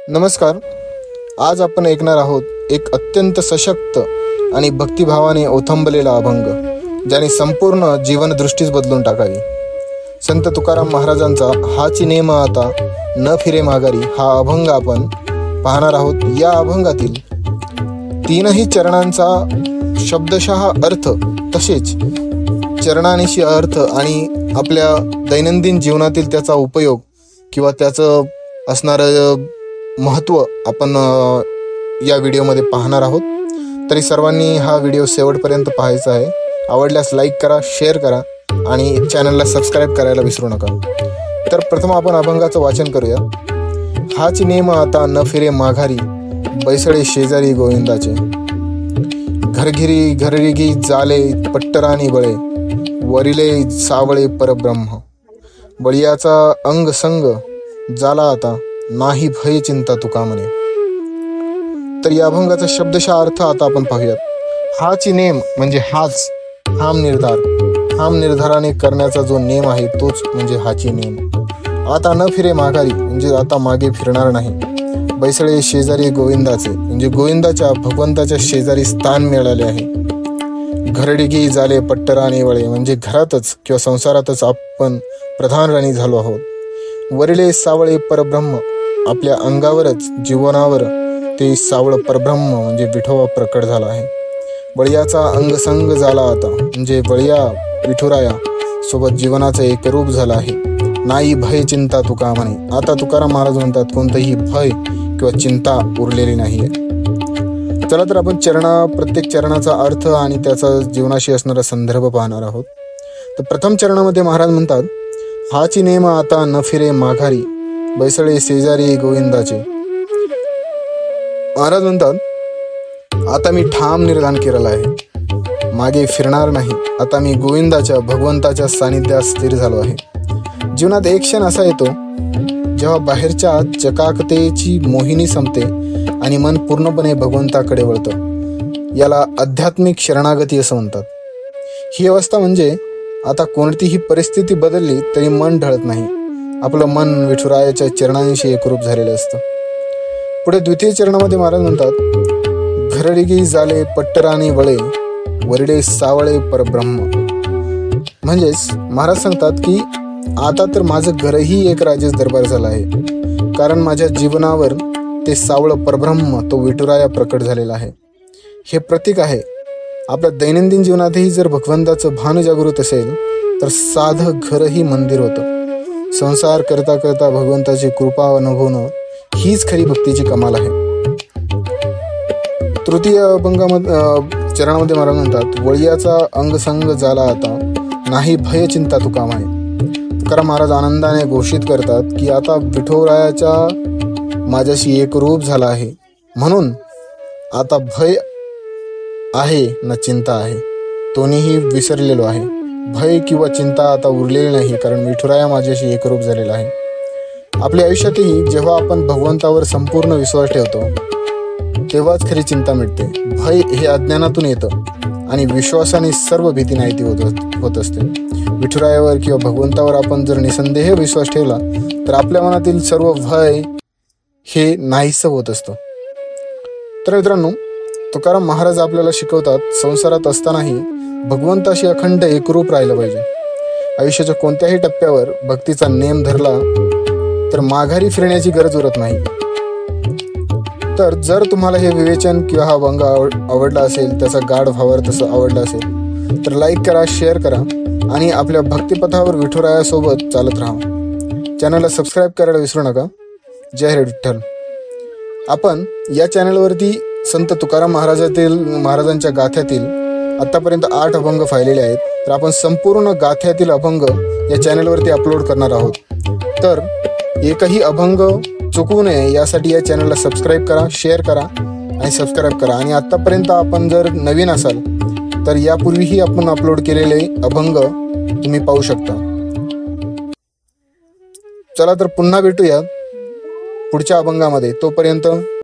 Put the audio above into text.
नमस्कार. आज आपण ऐकणार आहोत एक अत्यंत सशक्त आणि भक्तिभावाने ओथंबलेला अभंग, ज्याने संपूर्ण जीवनदृष्टीच बदलून टाकावी. संत तुकाराम महाराजांचा हाची नेम आता न फिरे माघारी हा अभंग आपण पाहणार आहोत. या अभंगातील तीनही चरणांचा शब्दशः अर्थ, तसेच चरणानिशी अर्थ आणि आपल्या दैनंदिन जीवनातील त्याचा उपयोग किंवा त्याचं असणारं महत्त्व आपण या व्हिडिओमध्ये पाहणार आहोत. तरी सर्वांनी हा व्हिडिओ शेवटपर्यंत पाहायचा आहे. आवडल्यास लाईक करा, शेअर करा आणि चॅनलला सबस्क्राईब करायला विसरू नका. तर प्रथम आपण अभंगाचं वाचन करूया. हाच नेम आता न फिरे माघारी, बैसळे शेजारी गोविंदाचे. घरघरी जाले पट्टरानी बळे, वरिले सावळे परब्रह्म. बळीयाचा अंग संग झाला आता, नाही भय चिंता तुका म्हणे. तर या अभंगाचा शब्दशः अर्थ आता आपण पाहूयात. हाची नेम म्हणजे हाच ठाम निर्धार. ठाम निर्धाराने करण्याचा जो नेम आहे तोच म्हणजे हाची नेम. आता न फिरे माघारी म्हणजे आता मागे फिरणार नाही. बैसळे शेजारी गोविंदाचे म्हणजे गोविंदाच्या भगवंताच्या शेजारी स्थान मिळाले आहे. घरडिगी झाले पट्टराणी वळे म्हणजे घरातच किंवा संसारातच आपण प्रधान राणी झालो आहोत. वरिले सावळे परब्रह्म आपल्या अंगावरच जीवनावर ते सावळ परब्रह्म म्हणजे विठोबा प्रकट झाला आहे. बळीयाचा अंगसंग झाला आता म्हणजे बळीया विठुराया सोबत जीवनाचं एक रूप झालं आहे. नाही भय चिंता तुका म्हणे. आता तुकाराम महाराज म्हणतात कोणतंही भय किंवा चिंता उरलेली नाहीये. चला तर आपण प्रत्येक चरणाचा अर्थ आणि त्याचा जीवनाशी असणारा संदर्भ पाहणार आहोत. तर प्रथम चरणामध्ये महाराज म्हणतात, हाची नेम आता न फिरे माघारी, बैसळे शेजारी गोविंदाचे. महाराज म्हणतात, आता मी ठाम निर्धार केलेला आहे, मागे फिरणार नाही. आता मी गोविंदाच्या भगवंताच्या सानिध्यात स्थिर झालो आहे. जीवनात एक क्षण असा येतो जेव्हा बाहेरच्या चकाकतेची मोहिनी संपते आणि मन पूर्णपणे भगवंताकडे वळतं. याला आध्यात्मिक शरणागती असं म्हणतात. ही अवस्था म्हणजे आता कोणतीही परिस्थिती बदलली तरी मन ढळत नाही. आपलं मन विठुरायाच्या चरणांशी एकरूप झालेलं असतं. पुढे द्वितीय चरणामध्ये महाराज म्हणतात, घरडिगी झाले पट्टराणी वळे, वरिडे सावळे परब्रह्म. म्हणजेच महाराज सांगतात की आता तर माझं घरही एक राजेश दरबार झालं आहे, कारण माझ्या जीवनावर ते सावळ परब्रह्म तो विठुराया प्रकट झालेला आहे. हे प्रतीक आहे. आपल्या दैनंदिन जीवनातही जर भगवंताचं भान जागृत असेल तर साधं घरही मंदिर होतं. संसार करता करता भगवंताची कृपा अनुभवणं हीच खरी भक्तीची कमाल आहे. तृतीय चरणामध्ये महाराज म्हणतात, वळियाचा अंगसंग झाला आता, नाही भय चिंता तुका म्हणे. तुकाराम महाराज आनंदाने घोषित करतात की आता विठोरायाच्या माझ्याशी एक रूप झाला आहे, म्हणून आता भय आहे न चिंता आहे, दोन्हीही विसरलेलो आहे. भय किंवा चिंता आता उरलेली नाही, कारण विठुराया माझ्याशी एकरूप झालेला आहे. आपल्या आयुष्यातही जेव्हा आपण भगवंतावर संपूर्ण विश्वास ठेवतो तेव्हाच खरी चिंता मिटते. भय हे अज्ञानातून येतं आणि विश्वासाने सर्व भीती नाहीती होत असते. विठुरायावर किंवा भगवंतावर आपण जर निसंदेह विश्वास ठेवला तर आपल्या मनातील सर्व भय हे नाहीसं होत असतं. तर मित्रांनो, तुकाराम महाराज आपल्याला शिकवतात, संसारात असतानाही भगवंताशी अखंड एकरूप राहिलं पाहिजे. आयुष्याच्या कोणत्याही टप्प्यावर भक्तीचा नेम धरला तर माघारी फिरण्याची गरज उरत नाही. तर जर तुम्हाला हे विवेचन किंवा हा अभंग आवडला असेल, त्याचा गाढ भावार्थ तसं आवडला असेल तर लाईक करा, शेअर करा आणि आपल्या भक्तिपथावर विठुरायासोबत चालत राहा. चॅनलला सबस्क्राईब करायला विसरू नका. जय हरी विठ्ठल. आपण या चॅनलवरती संत तुकाराम महाराजांच्या गाथ्यातील आतापर्यंत 8 अभंग पाहिलेले आहेत. तर आपण संपूर्ण गाथ्यातील अभंग या चॅनलवरती अपलोड करणार आहोत. तर एकही अभंग चुकवू नये यासाठी या चॅनलला सबस्क्राईब करा, शेअर करा आणि सबस्क्राईब करा. आणि आत्तापर्यंत आपण जर नवीन असाल तर यापूर्वीही आपण अपलोड केलेले अभंग तुम्ही पाहू शकता. चला तर पुन्हा भेटूया पुढच्या अभंगामध्ये. तोपर्यंत